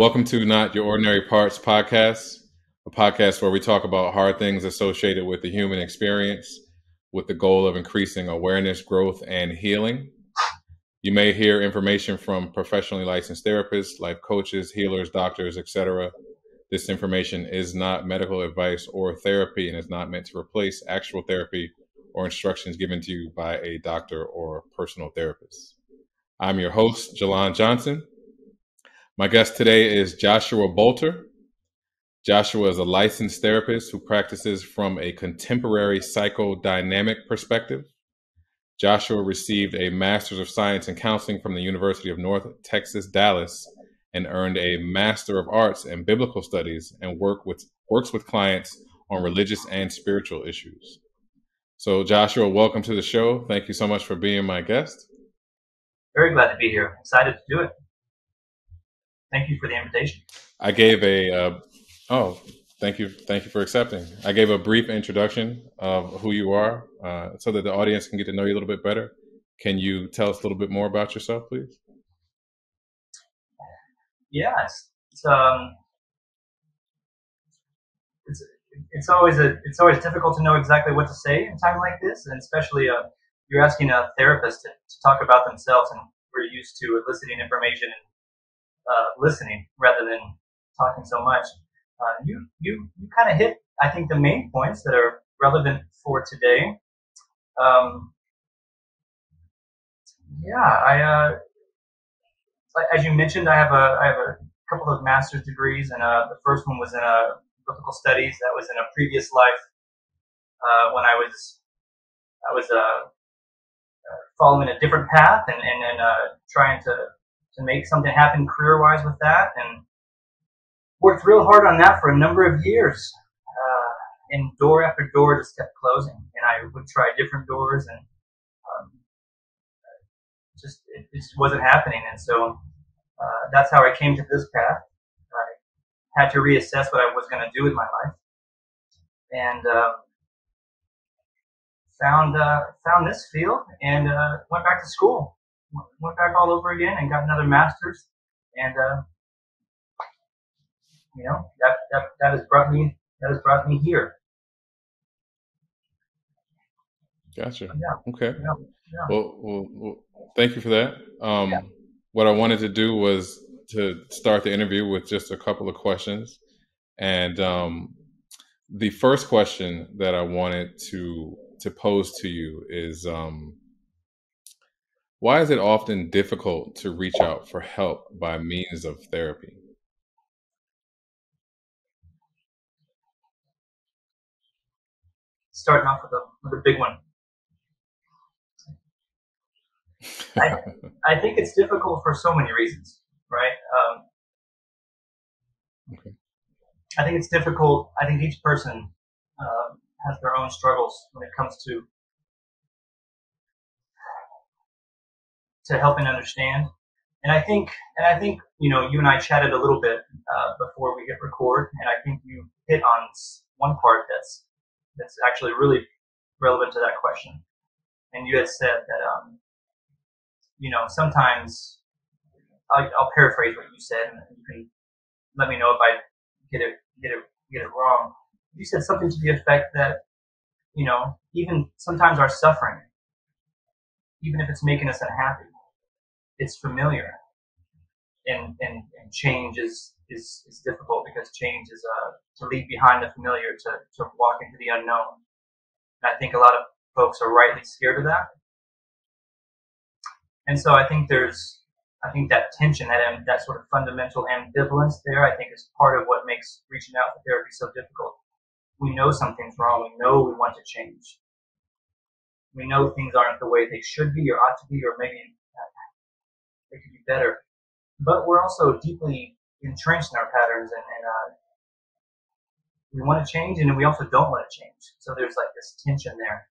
Welcome to Not Your Ordinary Parts podcast, a podcast where we talk about hard things associated with the human experience with the goal of increasing awareness, growth, and healing. You may hear information from professionally licensed therapists, life coaches, healers, doctors, etc. This information is not medical advice or therapy and is not meant to replace actual therapy or instructions given to you by a doctor or personal therapist. I'm your host, Jalon Johnson. My guest today is Joshua Boulter. Joshua is a licensed therapist who practices from a contemporary psychodynamic perspective. Joshua received a Master's of Science in Counseling from the University of North Texas, Dallas, and earned a Master of Arts in Biblical Studies and works with clients on religious and spiritual issues. So Joshua, welcome to the show. Thank you so much for being my guest. Very glad to be here. Excited to do it. Thank you for the invitation. I gave thank you for accepting. I gave a brief introduction of who you are so that the audience can get to know you a little bit better. Can you tell us a little bit more about yourself, please? Yes. It's always difficult to know exactly what to say in a time like this, and especially you're asking a therapist to talk about themselves, and we're used to eliciting information and listening rather than talking so much. You kind of hit, I think, the main points that are relevant for today. As you mentioned, I have a couple of master's degrees, and the first one was in biblical studies. That was in a previous life when I was following a different path and trying to make something happen career-wise with that, and worked real hard on that for a number of years. And door after door just kept closing, and I would try different doors, and it just wasn't happening. And so that's how I came to this path. I had to reassess what I was going to do with my life, and found this field, and went back to school. Went back all over again and got another master's, and that has brought me here. Gotcha. Yeah. Okay. Yeah. Well, thank you for that. What I wanted to do was to start the interview with just a couple of questions, and the first question that I wanted to pose to you is, why is it often difficult to reach out for help by means of therapy? Starting off with a big one. I think it's difficult for so many reasons, right? Okay. I think it's difficult. I think each person has their own struggles when it comes to helping understand. And I think you and I chatted a little bit before we hit record, and I think you hit on one part that's actually really relevant to that question. And you had said that sometimes I'll paraphrase what you said, and you can let me know if I get it wrong. You said something to the effect that even sometimes our suffering, even if it's making us unhappy, it's familiar, and change is difficult, because change is to leave behind the familiar, to walk into the unknown. And I think a lot of folks are rightly scared of that. And so I think that tension, that sort of fundamental ambivalence there, I think is part of what makes reaching out for therapy so difficult. We know something's wrong. We know we want to change. We know things aren't the way they should be or ought to be, or maybe they could be better. But we're also deeply entrenched in our patterns, and we want to change, and we also don't want to change. So there's like this tension there.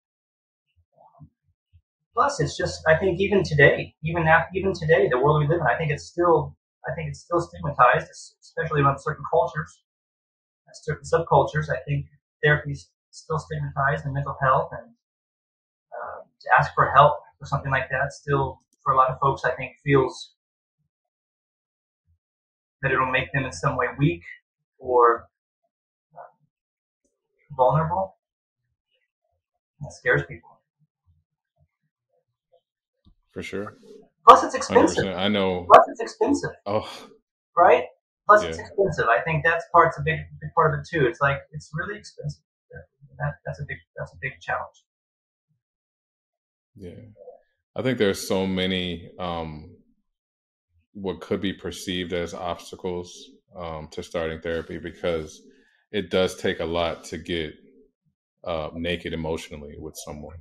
Plus, it's just, I think even today, the world we live in, I think it's still stigmatized, especially among certain cultures, certain subcultures. I think therapy is still stigmatized, and mental health, and to ask for help for something like that still, for a lot of folks, I think feels that it'll make them in some way weak or vulnerable. That scares people. For sure. Plus, it's expensive. 100%. I know. Plus, it's expensive. Oh, right? Plus, yeah. It's expensive. I think that's a big part of it too. It's like it's really expensive. That's a big challenge. Yeah, I think there's so many what could be perceived as obstacles to starting therapy, because it does take a lot to get naked emotionally with someone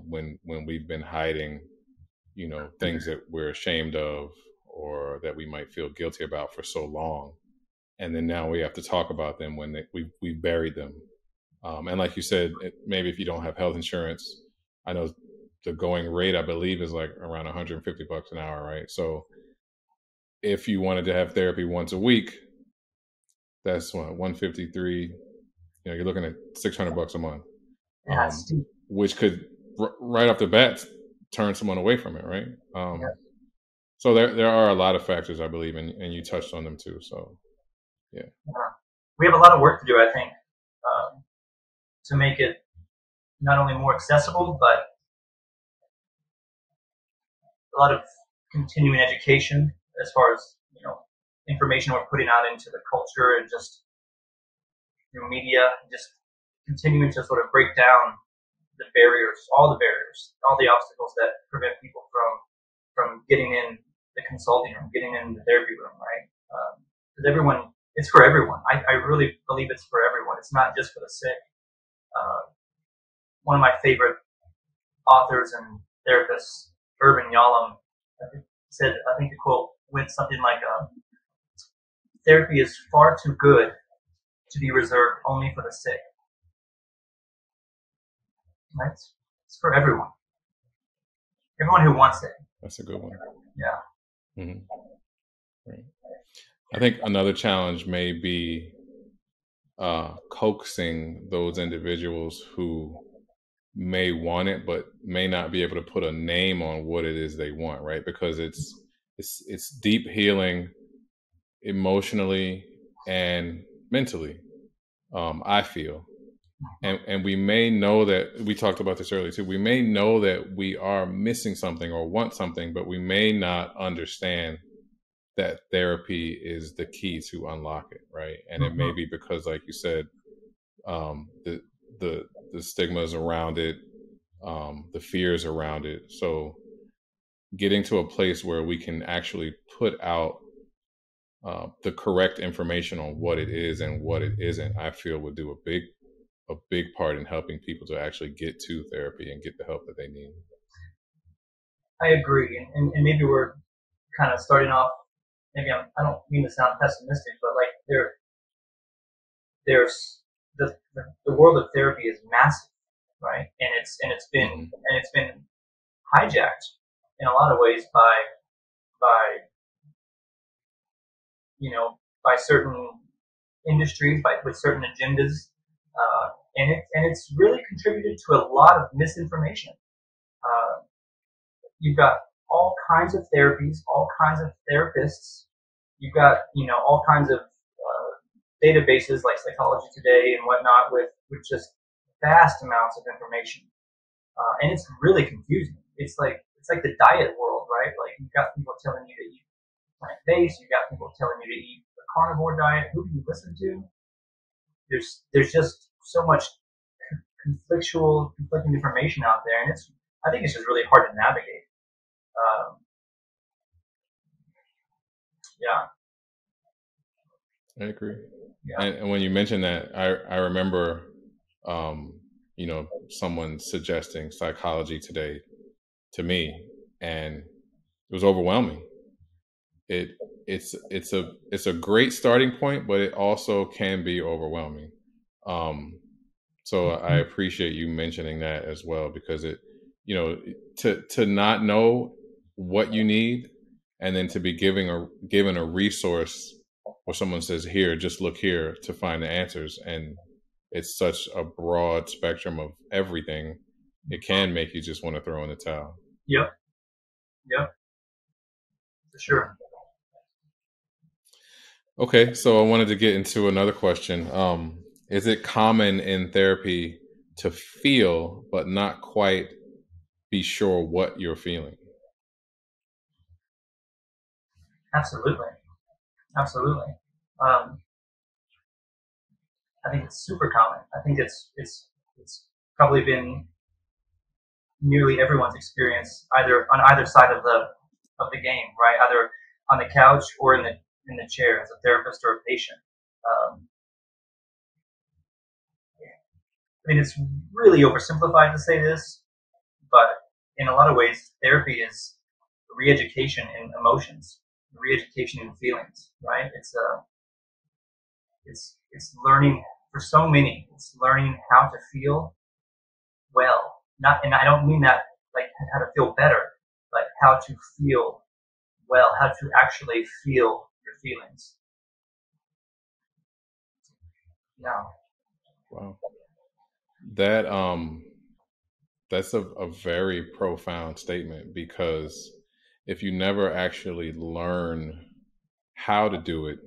when we've been hiding, things that we're ashamed of or that we might feel guilty about for so long, and then now we have to talk about them when we've buried them. And like you said, maybe if you don't have health insurance, I know the going rate, I believe, is like around $150 an hour, right? So if you wanted to have therapy once a week, that's what, 153. You're looking at $600 a month, which could right off the bat turn someone away from it, right? So there are a lot of factors, I believe, and you touched on them too. So yeah, we have a lot of work to do, I think, to make it not only more accessible, but a lot of continuing education as far as information we're putting out into the culture and just media, just continuing to sort of break down the barriers, all the obstacles that prevent people from getting in the consulting room, getting in the therapy room, right? Because it's for everyone. I really believe it's for everyone. It's not just for the sick. One of my favorite authors and therapists, Irvin Yalom, said, I think the quote went something like, therapy is far too good to be reserved only for the sick. Right? It's for everyone. Everyone who wants it. That's a good one. Yeah. Mm-hmm. Right. I think another challenge may be coaxing those individuals who may want it, but may not be able to put a name on what it is they want, right? Because it's deep healing emotionally and mentally, I feel. And we may know that, we talked about this earlier too, we may know that we are missing something or want something, but we may not understand that therapy is the key to unlock it, right? And it may be because, like you said, the stigmas around it, the fears around it. So getting to a place where we can actually put out the correct information on what it is and what it isn't, I feel would do a big part in helping people to actually get to therapy and get the help that they need. I agree, and maybe we're kind of starting off. Maybe I don't mean to sound pessimistic, but like there's the world of therapy is massive, right? And it's been hijacked in a lot of ways by by certain industries, with certain agendas, and it's really contributed to a lot of misinformation. You've got all kinds of therapies, all kinds of therapists. You've got all kinds of databases like Psychology Today and whatnot with just vast amounts of information, and it's really confusing. It's like the diet world, right? Like you've got people telling you to eat plant-based, you've got people telling you to eat the carnivore diet. Who do you listen to? There's just so much conflicting information out there, and I think it's just really hard to navigate. Yeah. I agree. Yeah. And when you mentioned that, I remember, someone suggesting Psychology Today to me, and it was overwhelming. It's a great starting point, but it also can be overwhelming. So I appreciate you mentioning that as well, because to not know what you need, and then to be given a resource where someone says, here, just look here to find the answers. And it's such a broad spectrum of everything. It can make you just want to throw in the towel. Yep. For sure. Okay, so I wanted to get into another question. Is it common in therapy to feel but not quite be sure what you're feeling? Absolutely, absolutely. Um, I think it's super common. I think it's probably been nearly everyone's experience either on either side of the game, right? Either on the couch or in the chair as a therapist or a patient. Um, I mean, it's really oversimplified to say this, but in a lot of ways, therapy is re-education in emotions, re-education in feelings, right? It's learning for so many. It's learning how to feel well. Not, and I don't mean that like how to feel better, but how to feel well, how to actually feel your feelings. Yeah, Wow. That that's a very profound statement, because if you never actually learn how to do it,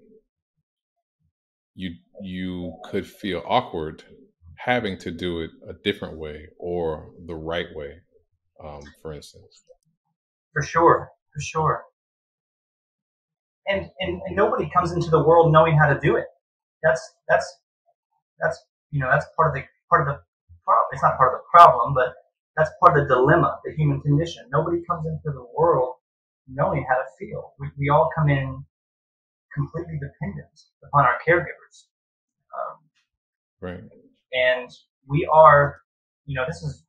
you could feel awkward having to do it a different way or the right way, for instance. for sure, for sure. And nobody comes into the world knowing how to do it. That's that's that's that's part of the problem. It's not part of the problem, but that's part of the dilemma, the human condition. Nobody comes into the world knowing how to feel. We all come in completely dependent upon our caregivers. Um, Right. and we are, this is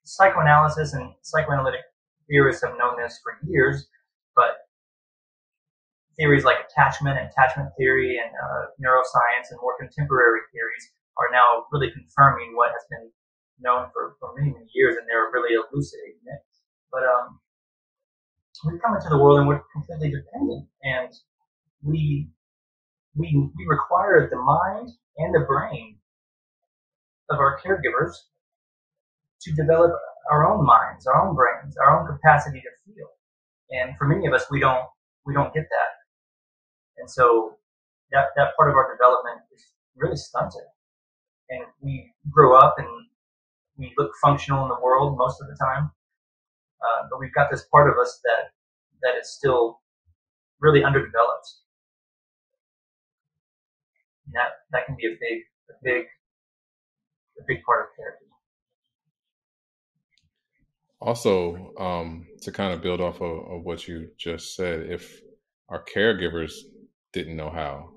psychoanalysis and psychoanalytic theorists have known this for years, but theories like attachment theory, and neuroscience and more contemporary theories are now really confirming what has been known for many, many years, and they're really elucidating it. But we come into the world and we're completely dependent, and we we require the mind and the brain of our caregivers to develop our own minds, our own brains, our own capacity to feel. And for many of us, we don't get that, and so that part of our development is really stunted. And we grow up and we look functional in the world most of the time, but we've got this part of us that is still really underdeveloped, and that can be a big part of therapy. Also, to kind of build off of what you just said, if our caregivers didn't know how,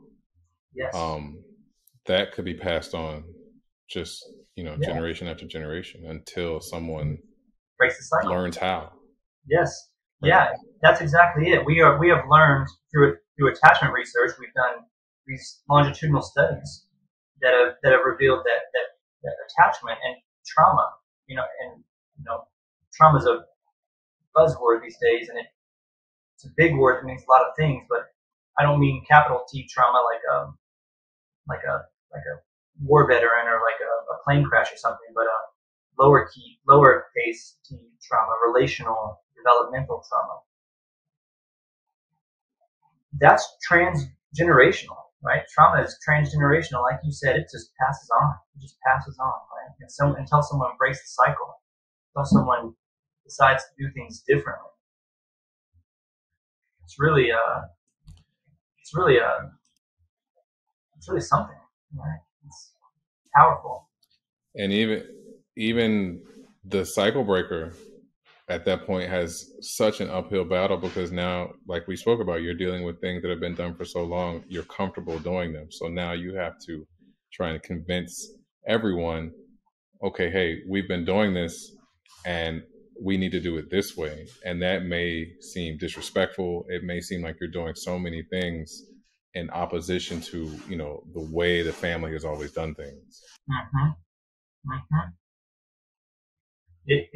Yes. that could be passed on just, Yeah. generation after generation until someone Breaks the cycle. learns how. Yes. Right. Yeah, that's exactly it. We have learned through attachment research. We've done these longitudinal studies that have revealed that attachment and trauma, trauma is a buzzword these days, and it's a big word that means a lot of things. But I don't mean capital T trauma like a war veteran or like a plane crash or something, but lowercase t trauma, relational, developmental trauma. That's transgenerational, right? Trauma is transgenerational, like you said. It just passes on. It just passes on, right? And until someone breaks the cycle, until someone decides to do things differently, it's really it's really it's really something, right? It's powerful. And even the cycle breaker at that point has such an uphill battle, because now, like we spoke about, you're dealing with things that have been done for so long, you're comfortable doing them. So now you have to try and convince everyone, okay, hey, we've been doing this and we need to do it this way. And that may seem disrespectful. It may seem like you're doing so many things in opposition to, the way the family has always done things. Mm-hmm. Mm-hmm. It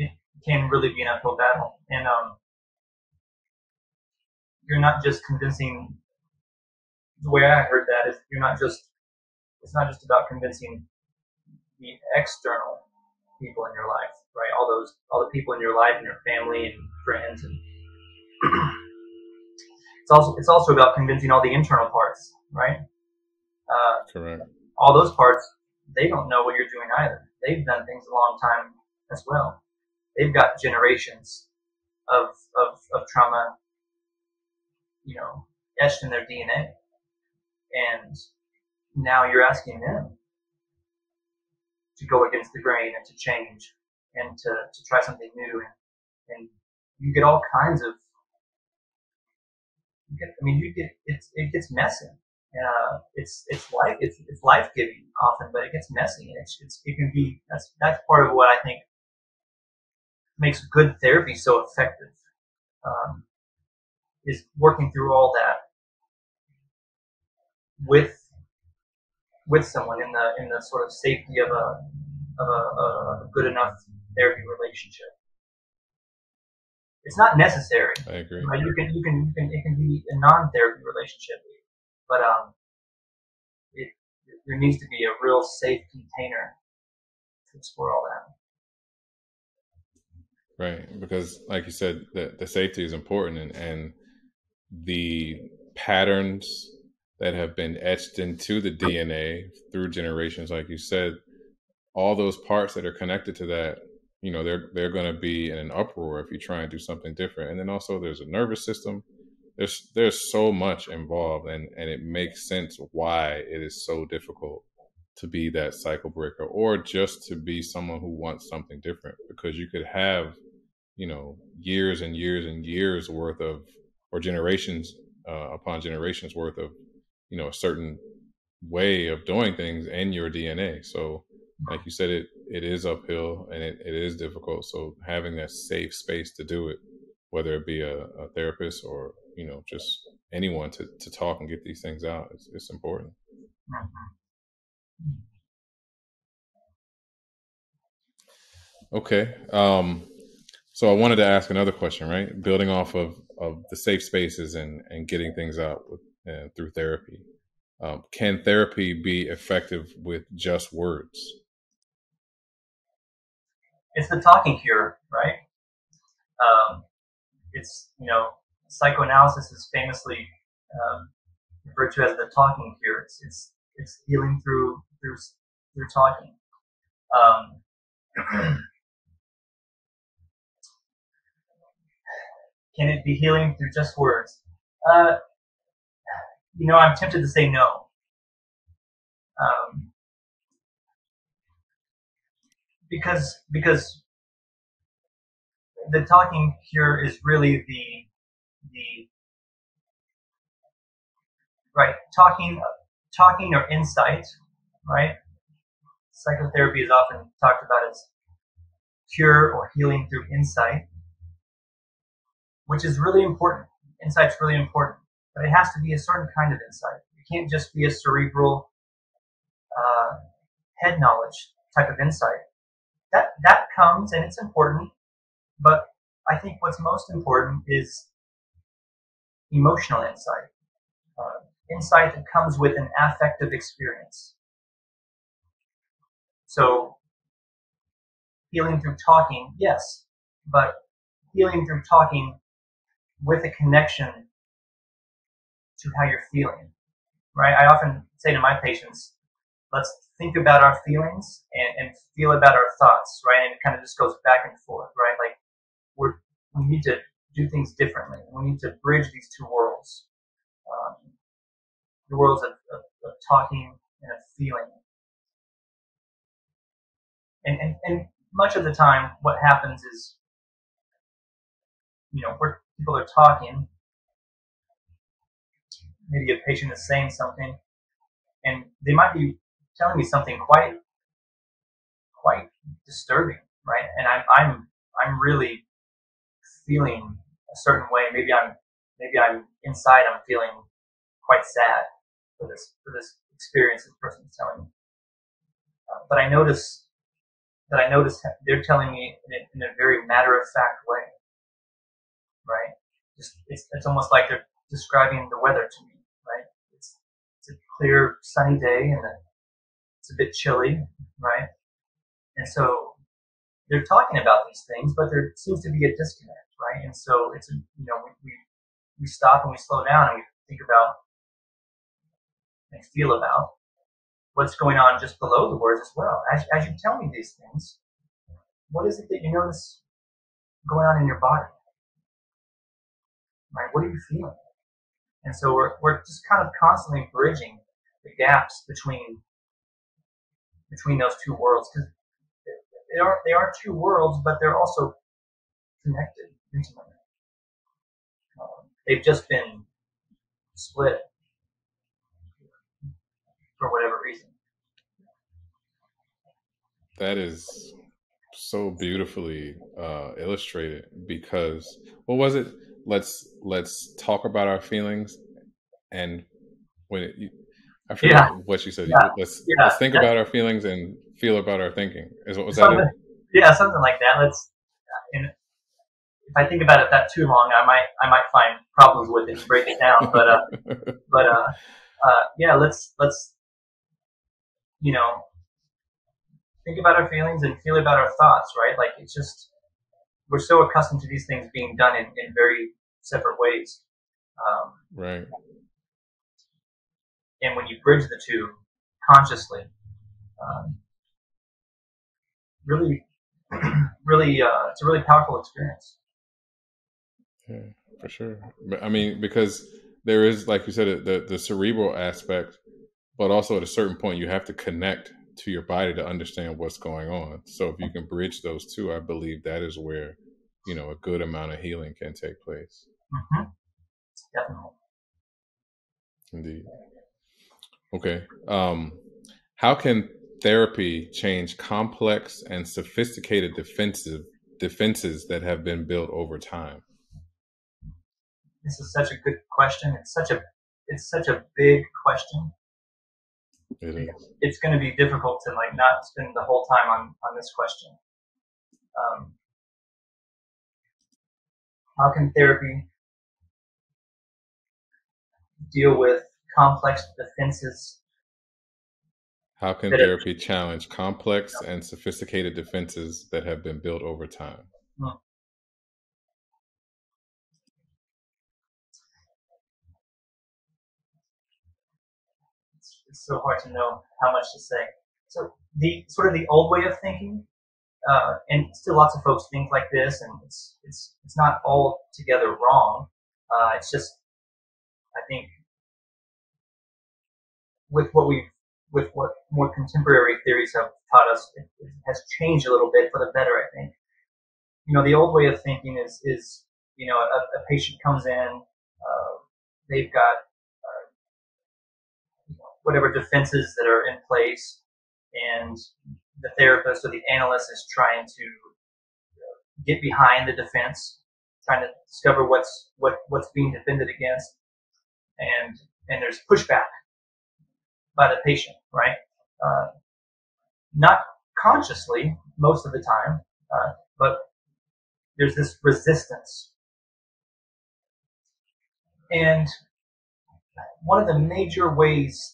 can really be an uphill battle, and you're not just convincing. The way I heard that is it's not just about convincing the external people in your life, right? All the people in your life and your family and friends, and it's also about convincing all the internal parts, right? Uh, Correct. all those parts, they don't know what you're doing either. They've done things a long time as well. They've got generations of trauma, etched in their DNA. And now you're asking them to go against the grain and to change and to try something new. And you get all kinds of, it gets messy. It's life giving often, but it gets messy. And it can be, that's part of what I think makes good therapy so effective, is working through all that with someone in the sort of safety of a good enough therapy relationship. It's not necessary. I agree. Right? It can be a non-therapy relationship, but there needs to be a real safe container to explore all that. Right, because like you said, the safety is important, and the patterns that have been etched into the DNA through generations, like you said, all those parts that are connected to that, they're going to be in an uproar if you try and do something different. And then also there's a nervous system. There's so much involved, and it makes sense why it is so difficult to be that cycle breaker, or just to be someone who wants something different, because you could have, years and years and years worth of, or generations upon generations worth of, a certain way of doing things in your DNA. So like you said, it is uphill, and it is difficult. So having that safe space to do it, whether it be a therapist or, just anyone to talk and get these things out, it's important. Okay. So I wanted to ask another question, right? Building off of the safe spaces and getting things out through therapy. Can therapy be effective with just words? It's the talking cure, right? It's, psychoanalysis is famously referred to as the talking cure. It's healing through talking. Can it be healing through just words? I'm tempted to say no. Because the talking cure is really the right talking or insight, right? Psychotherapy is often talked about as cure or healing through insight, which is really important. Insight's really important, but it has to be a certain kind of insight. It can't just be a cerebral head knowledge type of insight. That comes, and it's important, but I think what's most important is emotional insight. Insight that comes with an affective experience. So healing through talking, yes, but healing through talking with a connection to how you're feeling, right? I often say to my patients, let's think about our feelings and feel about our thoughts, right? And it kind of just goes back and forth, right? Like we need to do things differently. We need to bridge these two worlds, the worlds of talking and of feeling. And much of the time, what happens is, where people are talking, maybe a patient is saying something, and they might be telling me something quite disturbing, right? And I'm really feeling a certain way. Maybe I'm inside. I'm feeling quite sad for this experience this person is telling me. But I notice they're telling me in a very matter-of-fact way, right? It's almost like they're describing the weather to me, right? It's a clear, sunny day, and it's a bit chilly, right? And so they're talking about these things, but there seems to be a disconnect, right? And so we stop and we slow down and we think about, and feel about what's going on just below the words as well. As you tell me these things, what is it that you notice going on in your body? Right? What are you feeling? And so we're just kind of constantly bridging the gaps between those two worlds, because they are two worlds, but they're also connected intimately. They've just been split for whatever reason. That is so beautifully illustrated, because what was it? Let's talk about our feelings, and I forget what you said. Let's think about our feelings and feel about our thinking. Was that it? Yeah, something like that. And if I think about it that too long, I might find problems with it and break it down. But yeah, let's think about our feelings and feel about our thoughts, right? Like, it's just, we're so accustomed to these things being done in very separate ways. Right. And when you bridge the two consciously, really, it's a really powerful experience. Yeah, for sure. But I mean, because there is, like you said, the cerebral aspect, but also at a certain point you have to connect to your body to understand what's going on. So if you can bridge those two, I believe that is where, a good amount of healing can take place. Mm-hmm. Definitely. Indeed. Okay. How can therapy change complex and sophisticated defenses that have been built over time? This is such a good question. It's such a big question. It is. It's going to be difficult to not spend the whole time on this question. How can therapy deal with complex defenses? How can therapy challenge complex and sophisticated defenses that have been built over time? It's so hard to know how much to say. So the old way of thinking, and still lots of folks think like this, and it's not all together wrong. It's just, I think, with what more contemporary theories have taught us, it has changed a little bit for the better, I think. The old way of thinking is a patient comes in, they've got whatever defenses that are in place, and the therapist or the analyst is trying to get behind the defense, trying to discover what's being defended against, and there's pushback by the patient, right? Not consciously most of the time, but there's this resistance. And one of the major ways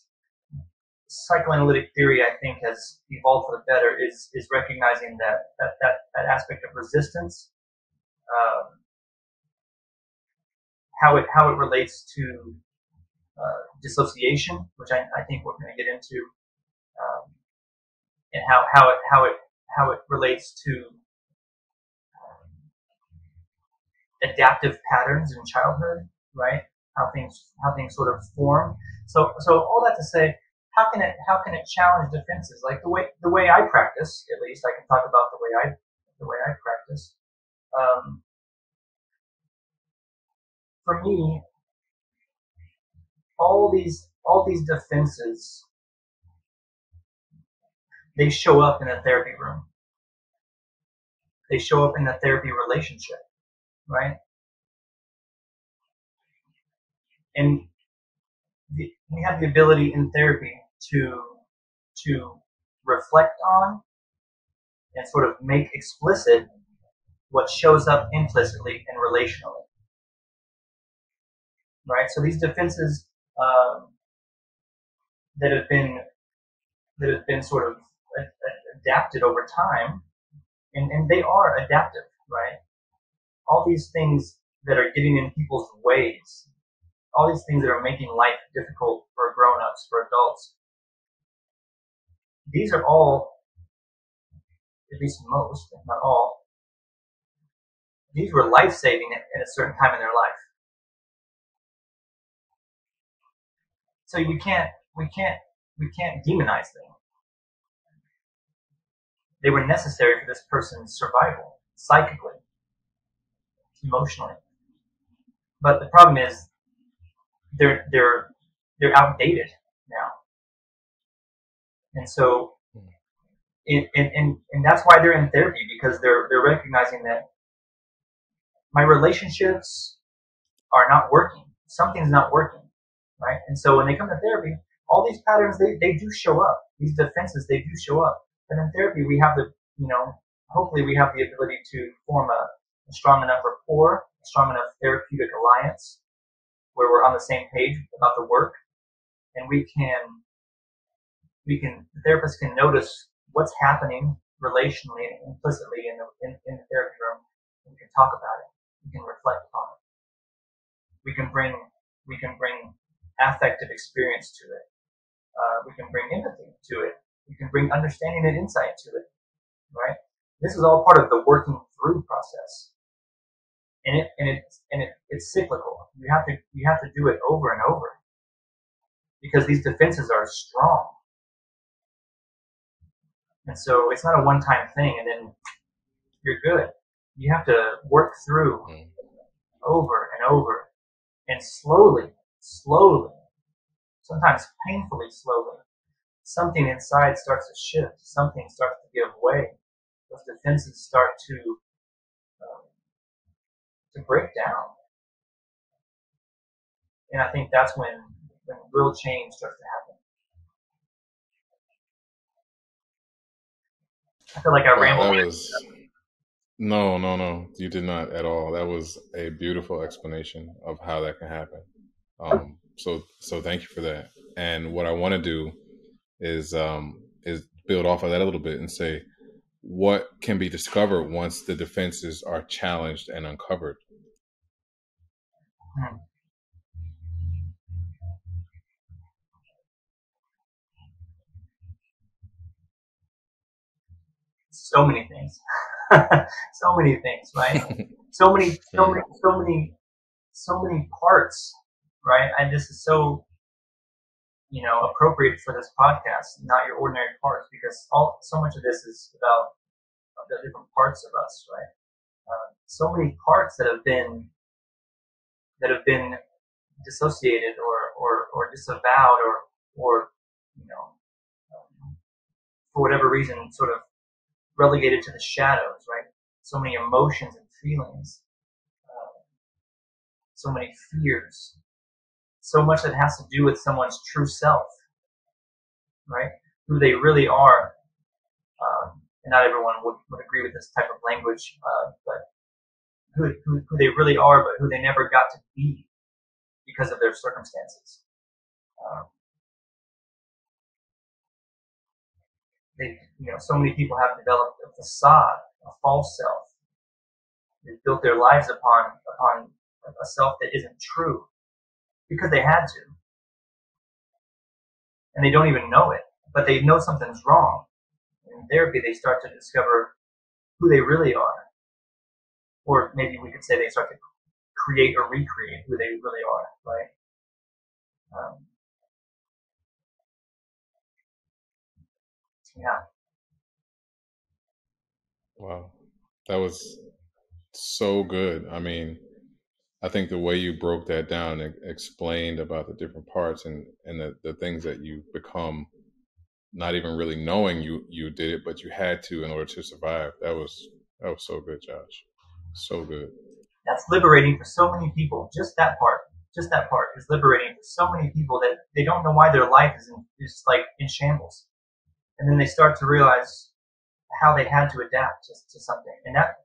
psychoanalytic theory, I think, has evolved for the better is recognizing that aspect of resistance, how it relates to dissociation, which I think we're going to get into, and how it relates to adaptive patterns in childhood, right? How things sort of form. So all that to say, how can it challenge defenses? Like the way I practice, at least I can talk about the way I practice. For me, all these defenses, they show up in a therapy room. They show up in a therapy relationship, right? And we have the ability in therapy to reflect on and sort of make explicit what shows up implicitly and relationally, right? So these defenses that have been sort of adapted over time, and they are adaptive, right? All these things that are getting in people's ways all these things that are making life difficult for grown-ups, for adults, these are all, at least most, if not all, these were life-saving at a certain time in their life. So we can't demonize them. They were necessary for this person's survival, psychically, emotionally. But the problem is they're outdated now. And so and that's why they're in therapy, because they're recognizing that my relationships are not working. Something's not working, right? And so when they come to therapy, all these patterns, they do show up. These defenses, they do show up. But in therapy, we have hopefully we have the ability to form a strong enough rapport, a strong enough therapeutic alliance where we're on the same page about the work, and the therapist can notice what's happening relationally and implicitly in the therapy room. We can talk about it. We can reflect on it. We can bring affective experience to it. We can bring empathy to it. We can bring understanding and insight to it. Right? This is all part of the working through process, and it's cyclical. You have to do it over and over because these defenses are strong, and so it's not a one-time thing and then you're good. You have to work through over and over, and slowly, sometimes painfully slowly, something inside starts to shift. Something starts to give way. Those defenses start to break down. And I think that's when real change starts to happen. I feel like I rambled. No, you did not at all. That was a beautiful explanation of how that can happen. So thank you for that. And what I want to do is build off of that a little bit and say, what can be discovered once the defenses are challenged and uncovered? So many things. So many things, right? So many parts, right? And this is so, appropriate for this podcast, not your ordinary parts, because so much of this is about the different parts of us, right? So many parts that have been dissociated or disavowed or for whatever reason sort of relegated to the shadows, right? So many emotions and feelings, so many fears, so much that has to do with someone's true self, right? Who they really are. And not everyone would agree with this type of language, but who they really are, but who they never got to be because of their circumstances. So many people have developed a facade, a false self. They've built their lives upon a self that isn't true because they had to, and they don't even know it, but they know something's wrong. In therapy, they start to discover who they really are, or maybe we could say they start to create or recreate who they really are, right? Yeah. Wow, that was so good. I mean, I think the way you broke that down and explained about the different parts and the things that you become, not even really knowing you did it, but you had to in order to survive. That was so good, Josh. So good. That's liberating for so many people. Just that part is liberating for so many people that they don't know why their life is like in shambles, and then they start to realize how they had to adapt to something, and that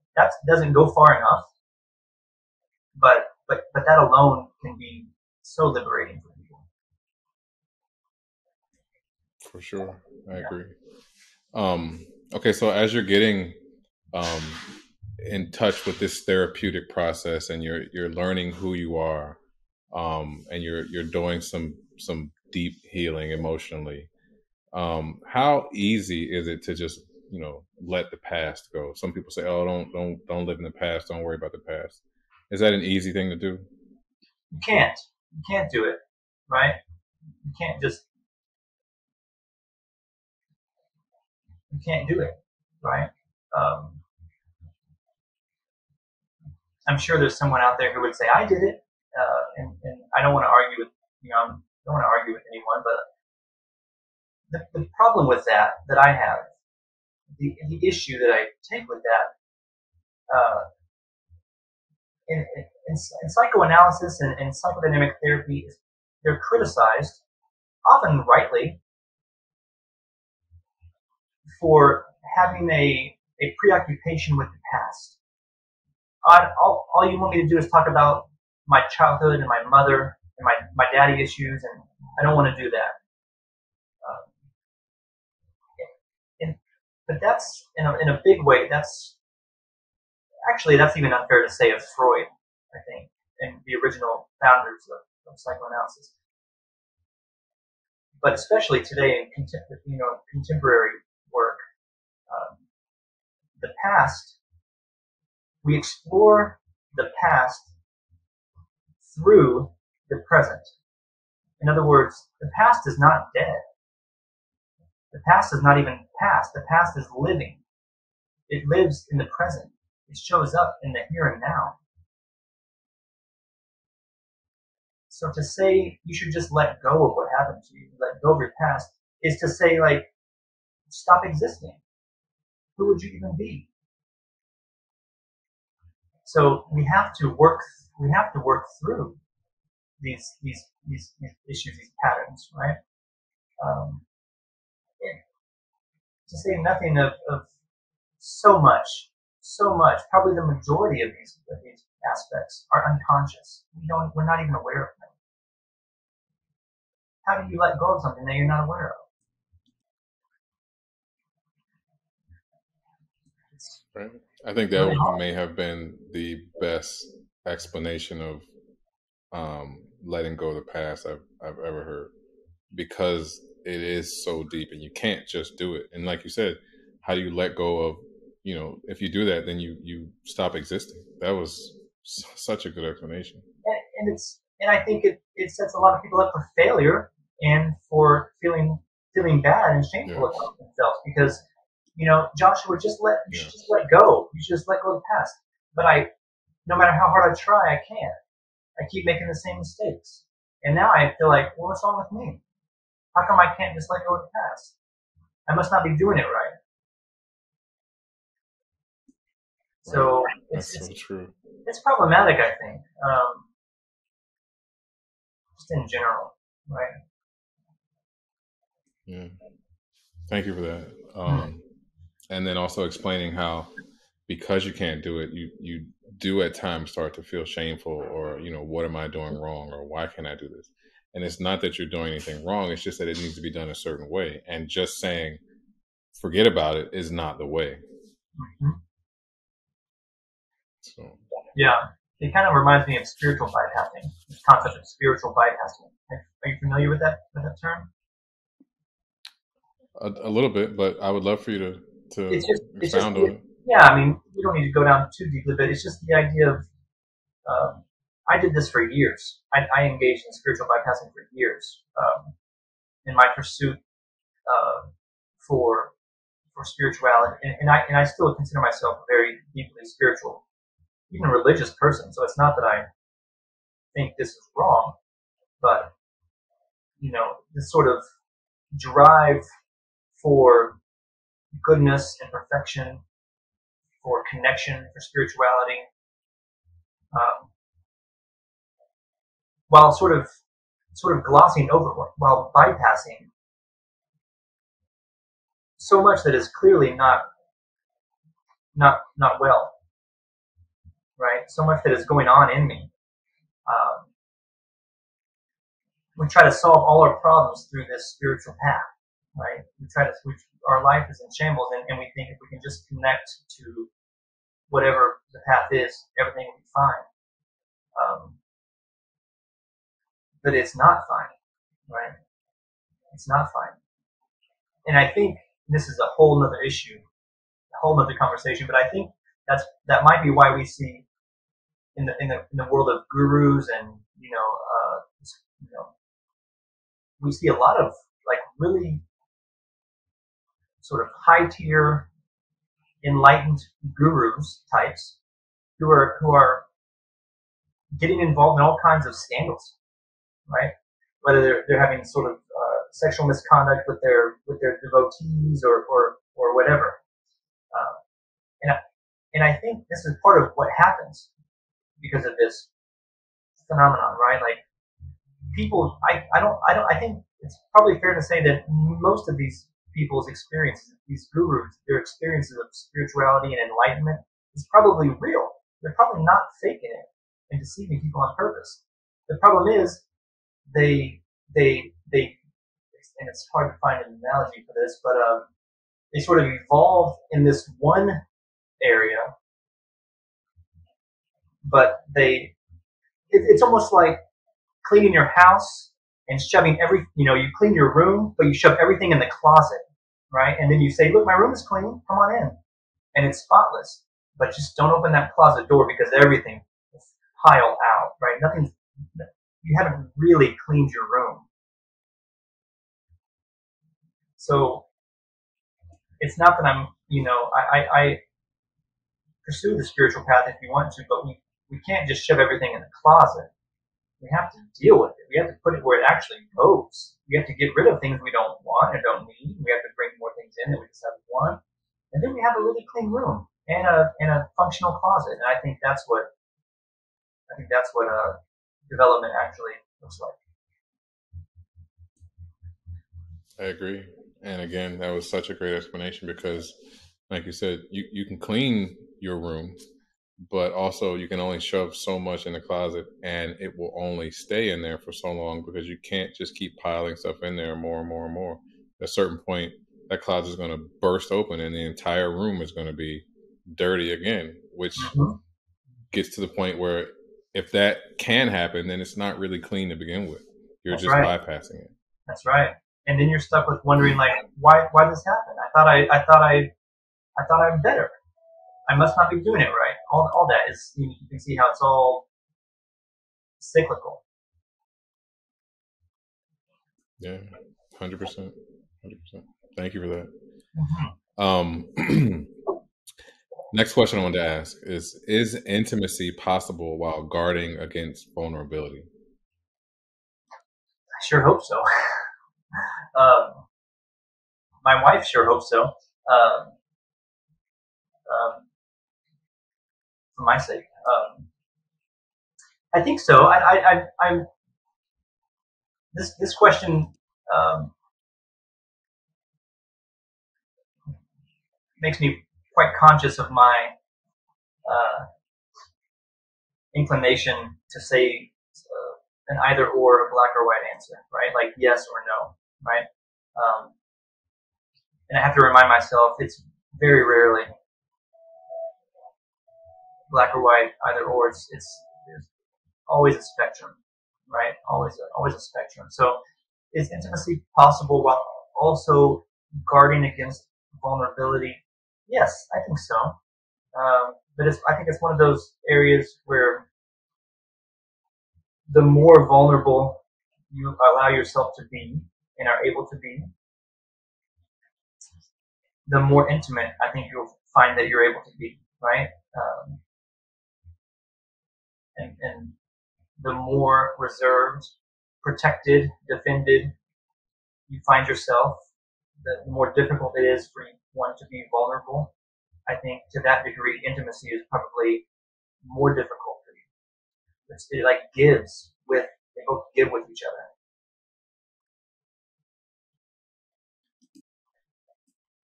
doesn't go far enough. But that alone can be so liberating for people. For sure, I agree. Okay, so as you're getting in touch with this therapeutic process and you're learning who you are, and you're doing some deep healing emotionally. How easy is it to just let the past go? Some people say, "Oh, don't live in the past. Don't worry about the past." Is that an easy thing to do? You can't do it, right? You can't just you can't do it, right? Um, I'm sure there's someone out there who would say I did it, and I don't want to argue with I don't want to argue with anyone, but the problem with that I have, the issue that I take with that, in psychoanalysis and psychodynamic therapy, they're criticized, often rightly, for having a preoccupation with the past. All you want me to do is talk about my childhood and my mother and my daddy issues, and I don't want to do that. Um, and, but that's in a big way. That's even unfair to say of Freud, I think, and the original founders of psychoanalysis. But especially today in contemporary work, um, the past, we explore the past through the present. In other words, the past is not dead. The past is not even past. The past is living. It lives in the present. It shows up in the here and now. So to say you should just let go of what happened to you, let go of your past, is to say, like, stop existing. Who would you even be? So we have to work through these issues, these patterns, right? Um, to say nothing of so much, probably the majority of these aspects are unconscious. We're not even aware of them. How do you let go of something that you're not aware of? It's Right. I think really that hard. may have been the best explanation of letting go of the past I've ever heard, because it is so deep and you can't just do it. And like you said, how do you let go of, if you do that, then you stop existing. That was such a good explanation. And I think it sets a lot of people up for failure and for feeling bad and shameful Yes. about themselves because Joshua, you should just Yes. let go. You should just let go of the past. But no matter how hard I try, I can't. I keep making the same mistakes. And now I feel like, well, what's wrong with me? How come I can't just let go of the past? I must not be doing it right. Right. So That's so true. it's problematic, I think, just in general, right? Yeah. Thank you for that. Hmm. And then also explaining how, because you can't do it, you do at times start to feel shameful, or what am I doing wrong, or why can't I do this? And it's not that you're doing anything wrong, it's just that it needs to be done a certain way, and just saying forget about it is not the way. Hmm. So Yeah, it kind of reminds me of spiritual bypassing. This concept of spiritual bypassing. Are you familiar with that term? a little bit, but I would love for you to It's just expound on it. yeah. I mean, we don't need to go down too deeply, but it's just the idea of I did this for years. I engaged in spiritual bypassing for years in my pursuit uh, for spirituality, and I still consider myself a very deeply spiritual, even religious person. So it's not that I think this is wrong, but this sort of drive for goodness and perfection, for connection, for spirituality, um, while sort of glossing over, while bypassing so much that is clearly not well, right? So much that is going on in me. Um, we try to solve all our problems through this spiritual path, right? Our life is in shambles, and we think if we can just connect to whatever the path is, everything will be fine. Um, but it's not fine, right? It's not fine. And I think this is a whole nother issue, a whole nother conversation, but I think that might be why we see in the world of gurus and, you know, we see a lot of like really sort of high tier enlightened gurus types who are getting involved in all kinds of scandals, right? Whether they're having sort of sexual misconduct with their devotees or whatever, uh, and I think this is part of what happens because of this phenomenon, right? Like people, I think it's probably fair to say that most of these people's experiences, these gurus, their experiences of spirituality and enlightenment is probably real. They're probably not faking it and deceiving people on purpose. The problem is they, and it's hard to find an analogy for this, but they sort of evolve in this one area, but it's almost like cleaning your house and shoving you clean your room, but you shove everything in the closet, right? And then you say, look, my room is clean, come on in. And it's spotless, but just don't open that closet door because everything will pile out, right? You haven't really cleaned your room. So it's not that I pursue the spiritual path if you want to, but we can't just shove everything in the closet. We have to deal with it. We have to put it where it actually goes. We have to get rid of things we don't want and don't need. We have to bring more things in that we just haven't want. And then we have a really clean room and a functional closet. And I think that's what development actually looks like. I agree. And again, that was such a great explanation because, like you said, you can clean your room, but also you can only shove so much in the closet and it will only stay in there for so long because you can't just keep piling stuff in there more and more and more. At a certain point, that closet is going to burst open and the entire room is going to be dirty again, which gets to the point where if that can happen, then it's not really clean to begin with. You're That's just right. bypassing it. That's right. And then you're stuck with wondering, like, why this happened? I thought I'm better. I must not be doing it right. All that is, you can see how it's all cyclical. Yeah, 100%. 100%. Thank you for that. Mm-hmm. Next question I wanted to ask is intimacy possible while guarding against vulnerability? I sure hope so. My wife sure hopes so. For my sake, I think so. I'm this question makes me quite conscious of my inclination to say an either or, a black or white answer, right? Like yes or no, right? And I have to remind myself it's very rarely black or white, either or. It's always a spectrum, right? Always a spectrum. So is intimacy possible while also guarding against vulnerability? Yes, I think so. But I think it's one of those areas where the more vulnerable you allow yourself to be and are able to be, the more intimate I think you'll find that you're able to be, right? And the more reserved, protected, defended you find yourself, the more difficult it is for one to be vulnerable. I think to that degree, intimacy is probably more difficult for you. It like gives with, they both give with each other.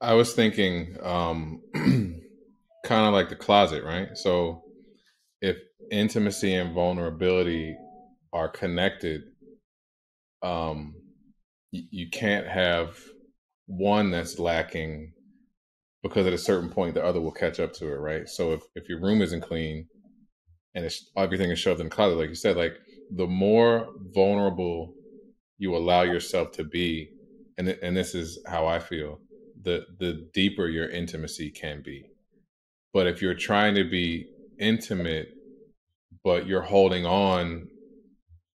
I was thinking kind of like the closet, right? So if intimacy and vulnerability are connected, you can't have one that's lacking because at a certain point the other will catch up to it, right? So if your room isn't clean and everything is shoved in the closet, like you said, like the more vulnerable you allow yourself to be, and this is how I feel, the deeper your intimacy can be. But if you're trying to be intimate, but you're holding on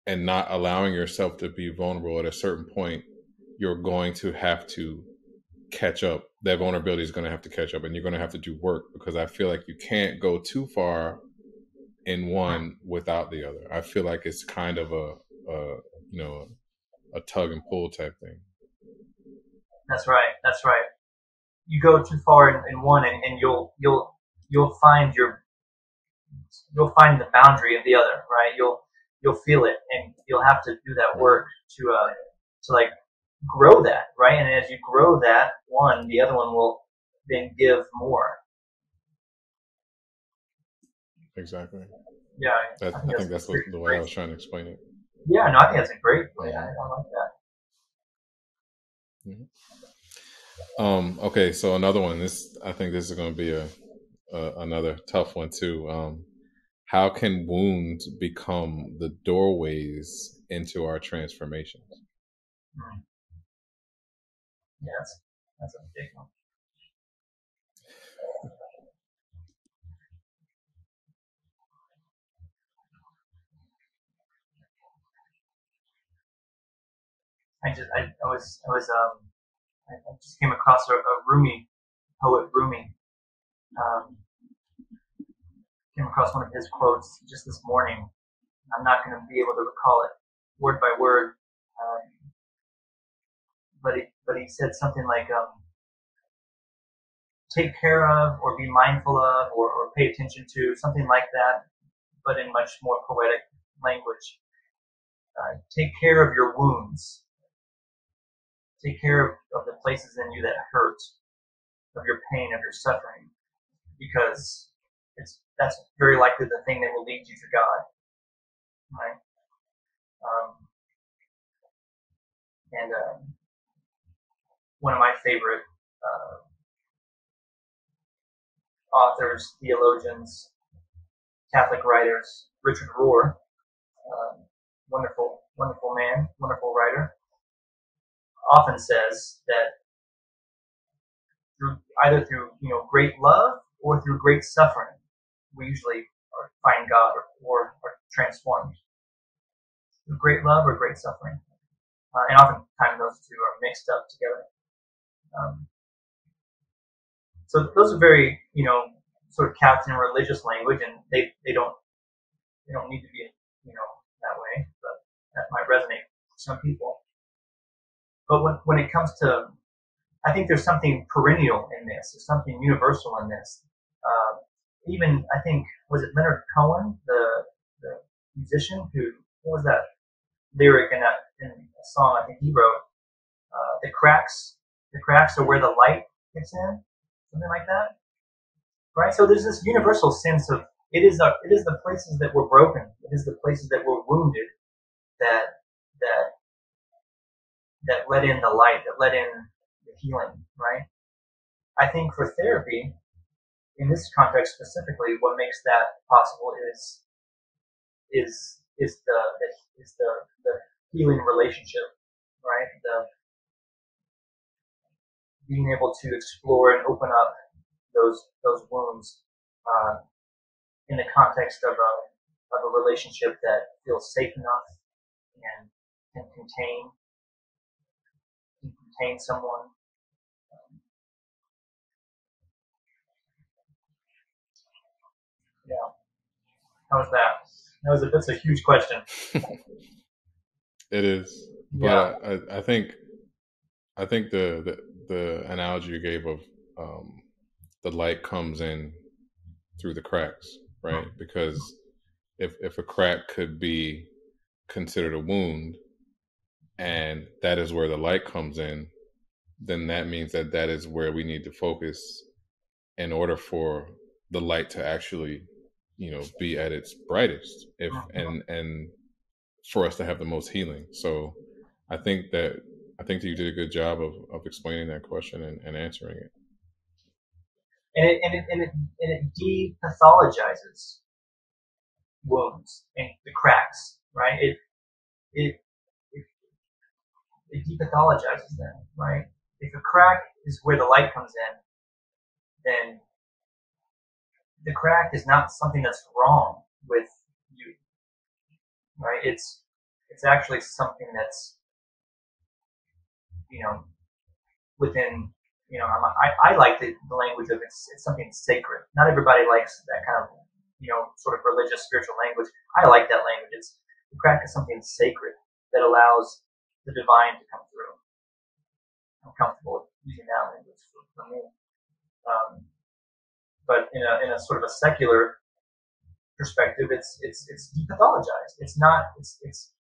and not allowing yourself to be vulnerable, at a certain point, you're going to have to catch up. That vulnerability is going to have to catch up, and you're going to have to do work, because I feel like you can't go too far in one without the other. I feel like it's kind of a tug and pull type thing. That's right. That's right. You go too far in one, and you'll find you'll find the boundary of the other, right? You'll feel it, and you'll have to do that work to like grow that, right? And as you grow that one, the other one will then give more. Exactly. Yeah, I think that's the way I was trying to explain it. Yeah, no, I think that's a great way. I like that. Mm-hmm. Okay, so another one. I think this is going to be another tough one too. How can wounds become the doorways into our transformations? Yes, that's a big one. I just came across a Rumi poet, Rumi. Came across one of his quotes just this morning. I'm not going to be able to recall it word by word, but he said something like, "Take care of, or be mindful of, or pay attention to," something like that, but in much more poetic language. Take care of your wounds. Take care of the places in you that hurt, of your pain, of your suffering, because that's very likely the thing that will lead you to God, right? And one of my favorite authors, theologians, Catholic writers, Richard Rohr, wonderful man, wonderful writer, often says that either through great love or through great suffering, we usually find God or are transformed. Through great love or great suffering, and oftentimes those two are mixed up together. So those are very sort of couched in religious language, and they don't need to be that way, but that might resonate for some people. But when it comes to, I think there's something perennial in this. There's something universal in this. Even I think, was it Leonard Cohen, the musician, what was that lyric in a song I think he wrote? The cracks are where the light gets in, something like that, right? So there's this universal sense of it is the places that were broken, it is the places that were wounded that let in the light, that let in the healing, right? I think for therapy, in this context specifically, what makes that possible is the healing relationship, right? The being able to explore and open up those wounds in the context of a relationship that feels safe enough and can contain someone. Yeah. How was that? That's a huge question. It is, but yeah. I think the analogy you gave of the light comes in through the cracks, right? Because if a crack could be considered a wound, and that is where the light comes in, then that means that is where we need to focus in order for the light to actually, be at its brightest, and for us to have the most healing. So I think that you did a good job of explaining that question and answering it. And it depathologizes wounds and the cracks, right? It it, it depathologizes them, right? If a crack is where the light comes in, then the crack is not something that's wrong with you, right? It's actually something that's, you know, within, you know, I like the language of it's something sacred. Not everybody likes that kind of, you know, sort of religious, spiritual language. I like that language. It's the crack is something sacred that allows the divine to come through. I'm comfortable using that language for me. But in a sort of a secular perspective, it's depathologized. It's not. It's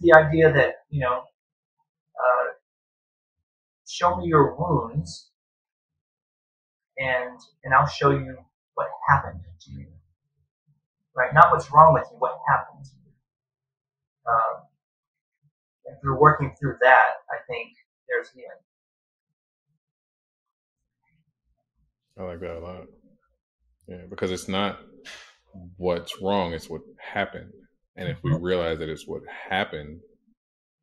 the idea that, you know, show me your wounds, and I'll show you what happened to you. Right? Not what's wrong with you, what happened to you. And through working through that, I think there's healing. I like that a lot. Yeah, because it's not what's wrong, it's what happened. And if we realize that it's what happened,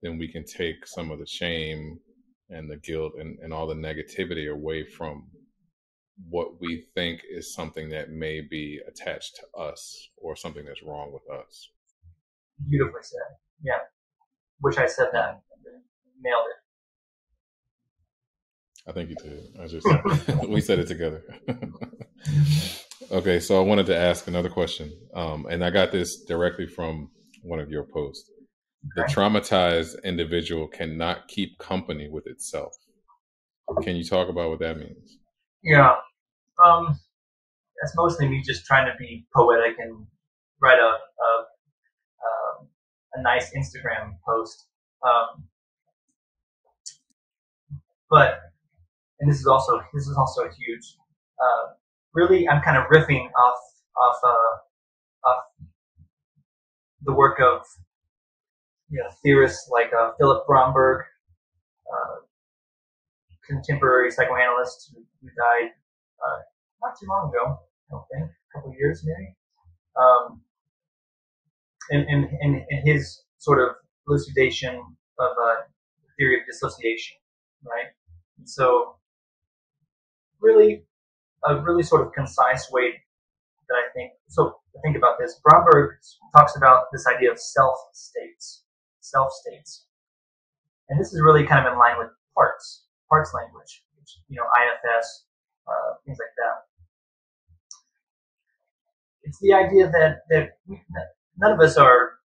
then we can take some of the shame and the guilt and all the negativity away from what we think is something that may be attached to us or something that's wrong with us. Beautifully said. Yeah. Wish I said that. Nailed it. I think you did. I just we said it together. Okay, so I wanted to ask another question, and I got this directly from one of your posts. Okay. The traumatized individual cannot keep company with itself. Can you talk about what that means? Yeah, that's mostly me just trying to be poetic and write a nice Instagram post. But and this is also huge. Really, I'm kind of riffing off the work of, you know, theorists like Philip Bromberg, contemporary psychoanalyst who died not too long ago. I don't think, a couple of years maybe. And his sort of elucidation of theory of dissociation, right? And so, really, a really sort of concise way that I think. So to think about this, Bromberg talks about this idea of self states, and this is really kind of in line with parts language, which, you know, IFS, things like that. It's the idea that none of us are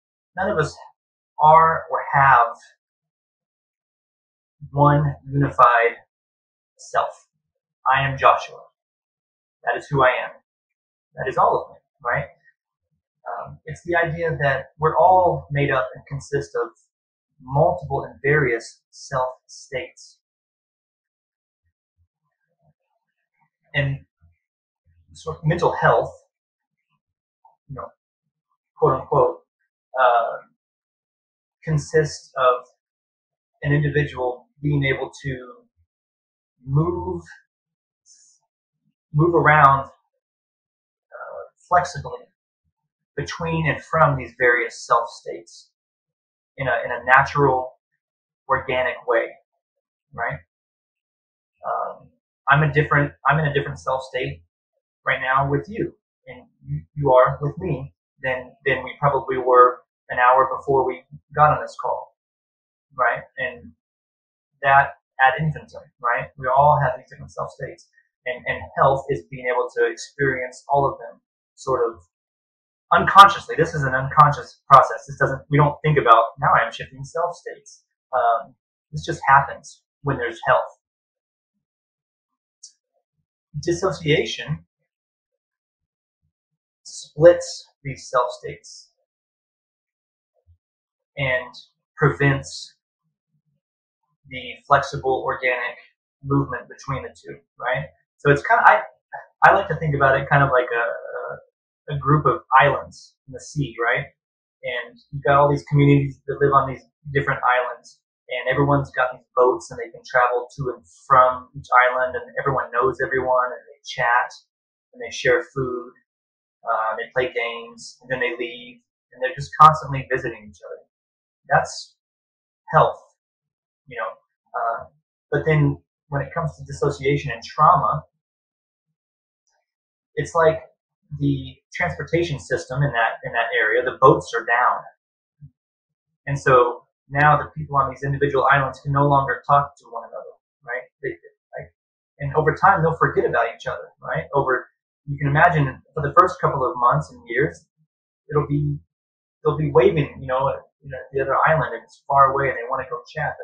or have one unified self. I am Joshua. That is who I am. That is all of me, right? It's the idea that we're all made up and consist of multiple and various self states. And sort of mental health, you know, quote unquote, consists of an individual being able to move around flexibly between and from these various self states in a natural, organic way, right? I'm in a different self state right now with you, and you are with me than we probably were an hour before we got on this call, right? And that ad infinitum, right? We all have these different self states, and health is being able to experience all of them sort of unconsciously. This is an unconscious process. We don't think about, now I'm shifting self states. This just happens when there's health. Dissociation splits these self states and prevents the flexible, organic movement between the two, right? So it's kind of, I like to think about it kind of like a group of islands in the sea, right? And you've got all these communities that live on these different islands, and everyone's got these boats, and they can travel to and from each island, and everyone knows everyone, and they chat, and they share food, they play games, and then they leave, and they're just constantly visiting each other. That's health, you know. But then when it comes to dissociation and trauma, it's like the transportation system in that area, the boats are down. And so now the people on these individual islands can no longer talk to one another, right? And over time, they'll forget about each other, right? You can imagine for the first couple of months and years, they'll be waving, at the other island, and it's far away, and they want to go chat.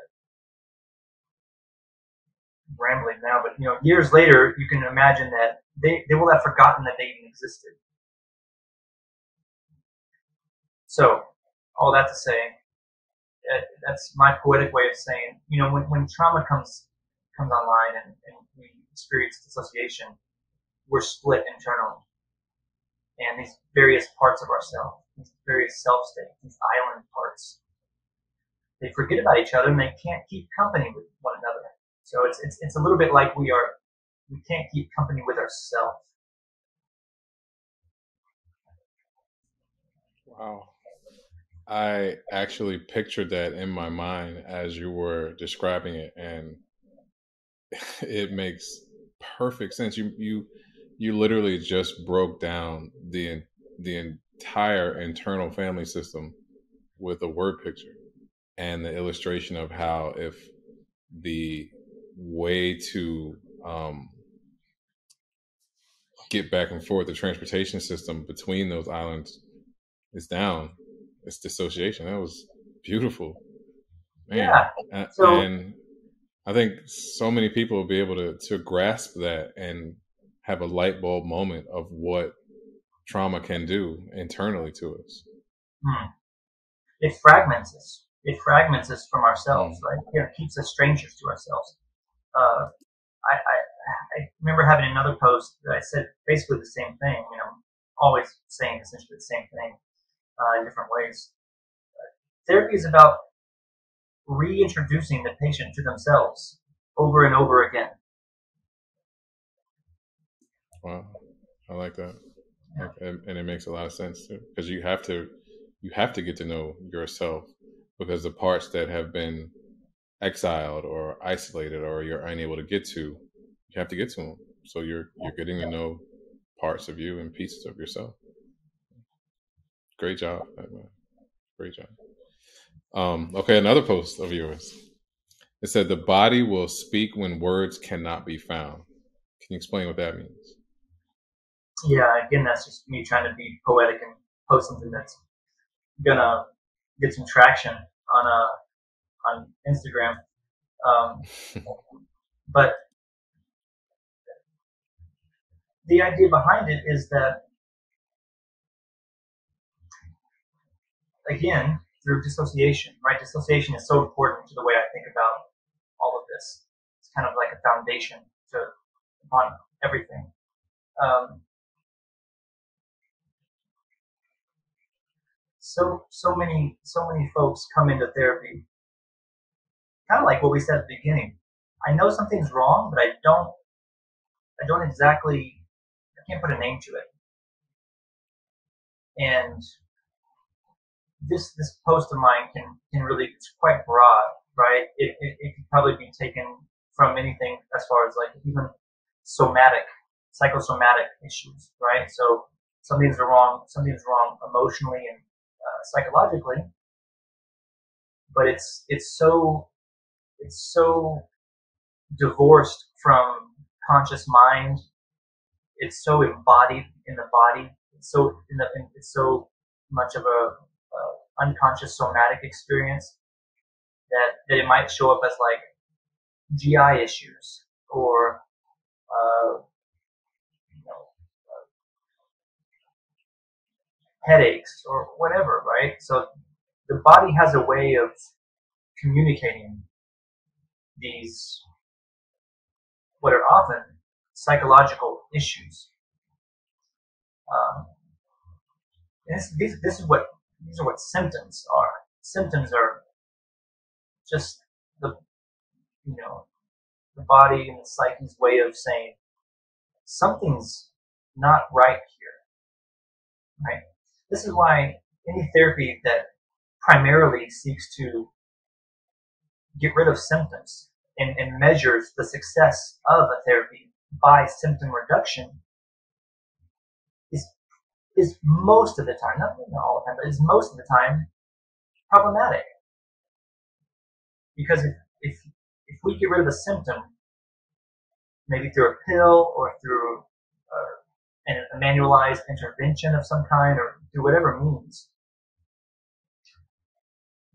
I'm rambling now, but years later, you can imagine that they will have forgotten that they even existed. So, all that to say, that's my poetic way of saying, when trauma comes online and we experience dissociation, we're split internally. And these various parts of ourselves, these various self states, these island parts, they forget about each other and they can't keep company with one another. So it's a little bit like we can't keep company with ourselves. Wow. I actually pictured that in my mind as you were describing it, and it makes perfect sense. You literally just broke down the entire internal family system with a word picture and the illustration of how if the way to get back and forth, the transportation system between those islands is down, it's dissociation. That was beautiful, man. Yeah. And I think so many people will be able to grasp that and have a light bulb moment of what trauma can do internally to us. It fragments us. It fragments us from ourselves, right? It keeps us strangers to ourselves. I remember having another post that I said basically the same thing. Always saying essentially the same thing in different ways. Therapy is about reintroducing the patient to themselves over and over again. Wow, I like that. Yeah. And it makes a lot of sense too, because you have to get to know yourself, because the parts that have been exiled or isolated or you're unable to get to, you have to get to them. So you're getting to know parts of you and pieces of yourself. Great job, man. Great job. Okay, another post of yours. It said, "The body will speak when words cannot be found." Can you explain what that means? Yeah, again, that's just me trying to be poetic and post something that's gonna get some traction on Instagram. But the idea behind it is that, again, through dissociation, right? Dissociation is so important to the way I think about all of this. It's kind of like a foundation upon everything. So many folks come into therapy, kind of like what we said at the beginning. I know something's wrong, but I don't exactly, I can't put a name to it. And this post of mine can really, it's quite broad, right? It could probably be taken from anything as far as like even psychosomatic issues, right? So something's wrong emotionally and psychologically, but it's so divorced from conscious mind. It's so embodied in the body. It's so much of a unconscious somatic experience that it might show up as like GI issues or headaches or whatever, right? So the body has a way of communicating these, what are often psychological issues. These are what symptoms are. Symptoms are just the body and the psyche's way of saying something's not right here, right? This is why any therapy that primarily seeks to get rid of symptoms and measures the success of a therapy by symptom reduction is most of the time, not all the time, but is most of the time problematic. Because if we get rid of a symptom, maybe through a pill or through a manualized intervention of some kind or through whatever means,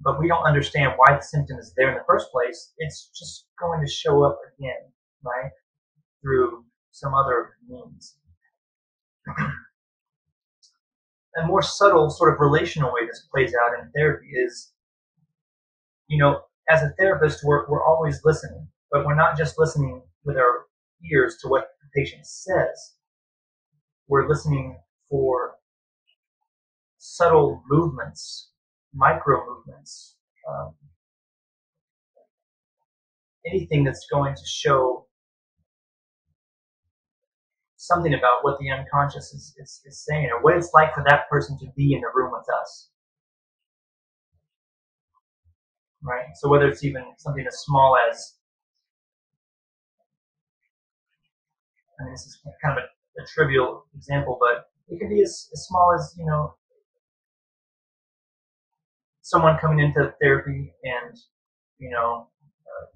but we don't understand why the symptom is there in the first place, it's just going to show up again, right? Through some other means. A more subtle sort of relational way this plays out in therapy is, as a therapist, we're always listening, but we're not just listening with our ears to what the patient says. We're listening for subtle movements, micro movements, anything that's going to show something about what the unconscious is saying, or what it's like for that person to be in the room with us. Right? So whether it's even something as small as, this is kind of a trivial example, but it could be as small as, someone coming into therapy and,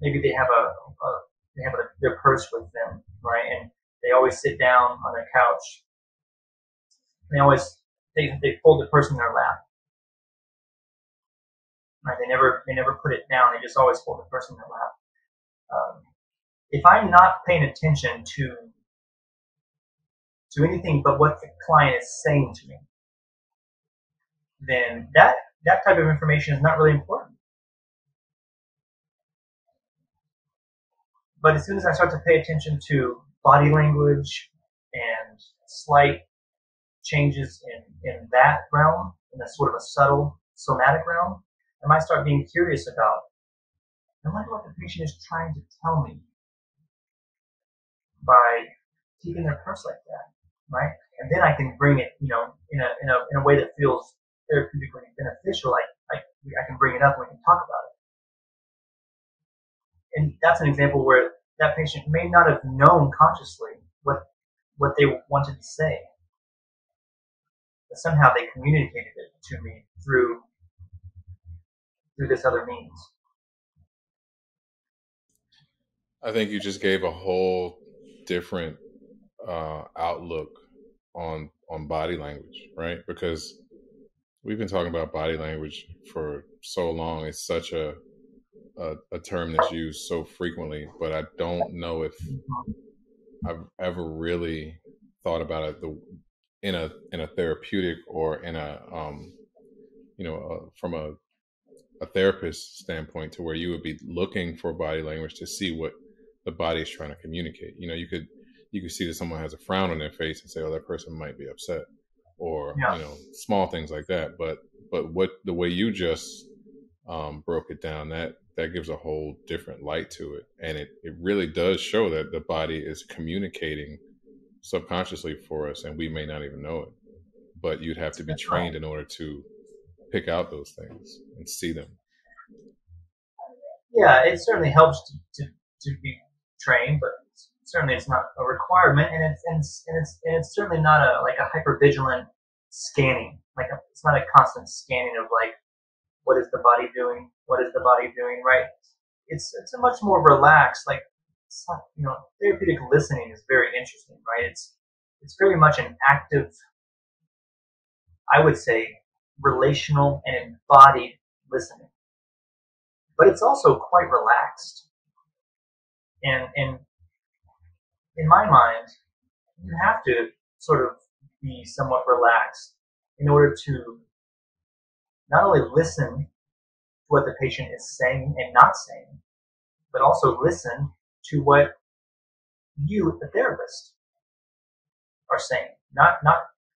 maybe they have their purse with them, right? And they always sit down on their couch. They fold the purse in their lap. Right? They never put it down. They just always fold the purse in their lap. If I'm not paying attention to anything but what the client is saying to me, then that type of information is not really important. But as soon as I start to pay attention to body language and slight changes in that realm, in a sort of a subtle somatic realm, I might start being curious about, I wonder what the patient is trying to tell me by keeping their purse like that, right? And then I can bring it, in a way that feels therapeutically beneficial. I can bring it up and we can talk about it. And that's an example where that patient may not have known consciously what they wanted to say, but somehow they communicated it to me through this other means. I think you just gave a whole different outlook on body language, right? Because we've been talking about body language for so long. It's such a term that's used so frequently, but I don't know if I've ever really thought about it in a therapeutic or in a from a therapist standpoint, to where you would be looking for body language to see what the body is trying to communicate. You could see that someone has a frown on their face and say, oh, that person might be upset, or small things like that. But what the way you just broke it down, that gives a whole different light to it, and it really does show that the body is communicating subconsciously for us, and we may not even know it. But you'd have to be trained in order to pick out those things and see them. Yeah, it certainly helps to be trained, but certainly it's not a requirement, and it's certainly not a hypervigilant scanning. It's not a constant scanning of what is the body doing? What is the body doing? Right? It's a much more relaxed, therapeutic listening is very interesting, right? It's very much an active, I would say, relational and embodied listening. But it's also quite relaxed. And in my mind, you have to sort of be somewhat relaxed in order to not only listen to what the patient is saying and not saying, but also listen to what you, the therapist, are saying. Not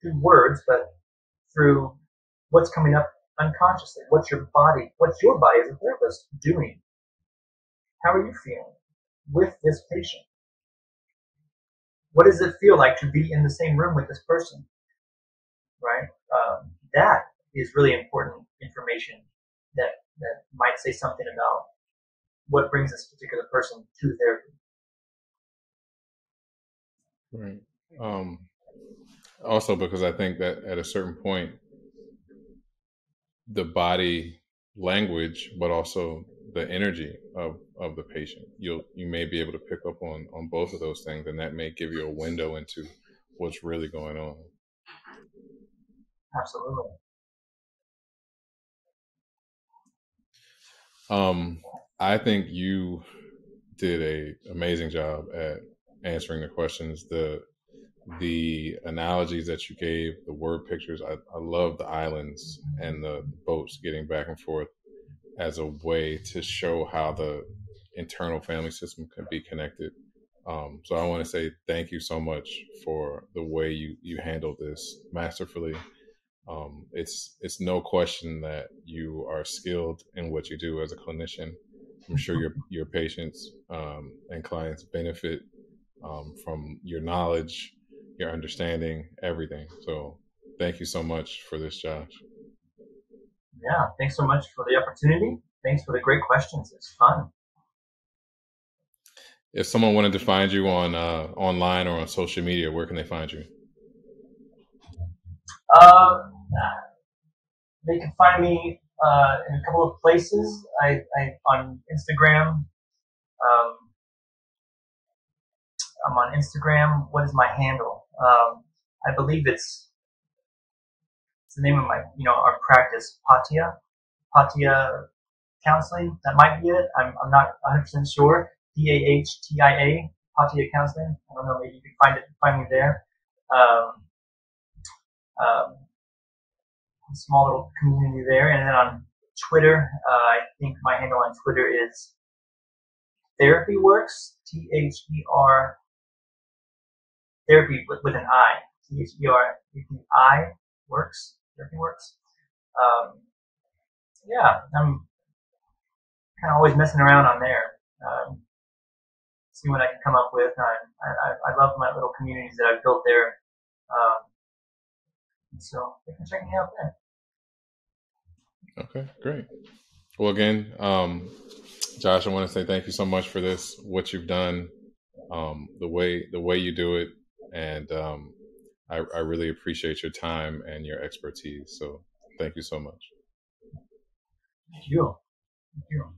through words, but through what's coming up unconsciously. What's your body as a therapist doing? How are you feeling with this patient? What does it feel like to be in the same room with this person? Right? That is really important information that might say something about what brings this particular person to therapy. Right. Also, because I think that at a certain point, the body language, but also the energy of the patient, you may be able to pick up on both of those things, and that may give you a window into what's really going on. Absolutely. I think you did a amazing job at answering the questions. The analogies that you gave, the word pictures, I love the islands and the boats getting back and forth as a way to show how the internal family system can be connected. So I want to say thank you so much for the way you handled this masterfully. It's no question that you are skilled in what you do as a clinician. I'm sure your patients and clients benefit from your knowledge, your understanding, everything. So thank you so much for this, Josh. Yeah, thanks so much for the opportunity. Thanks for the great questions. It's fun. If someone wanted to find you on online or on social media, where can they find you? They can find me in a couple of places. I on Instagram. I'm on Instagram. What is my handle? I believe it's the name of my our practice, Patia Counseling. That might be it. I'm not 100% sure. PAHTIA, Patia Counseling. I don't know. Maybe you can find me there. Um, a small little community there, and then on Twitter, I think my handle on Twitter is Therapy Works. THER Therapy with an I. THERAPI Works. Therapy Works. Yeah, I'm kind of always messing around on there. See what I can come up with. I love my little communities that I've built there. So you can check me out there. Okay, great. Well, again, Josh, I want to say thank you so much for this, what you've done, the way you do it, and I really appreciate your time and your expertise. So thank you so much. Thank you. Thank you.